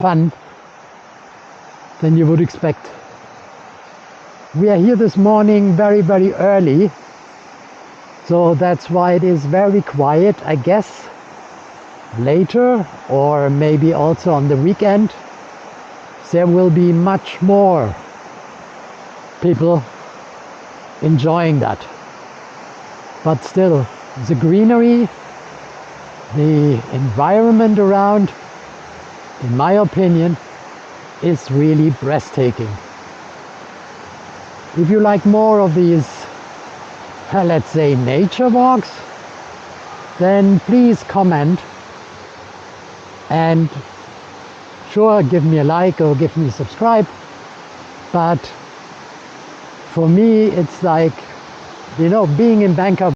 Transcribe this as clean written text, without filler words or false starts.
fun than you would expect. We are here this morning very early, so that's why it is very quiet. I guess later, or maybe also on the weekend, there will be much more people enjoying that. But still, the greenery, the environment around, in my opinion, is really breathtaking. If you like more of these, let's say, nature walks, then please comment and sure, give me a like or give me a subscribe. But for me, it's like, being in Bangkok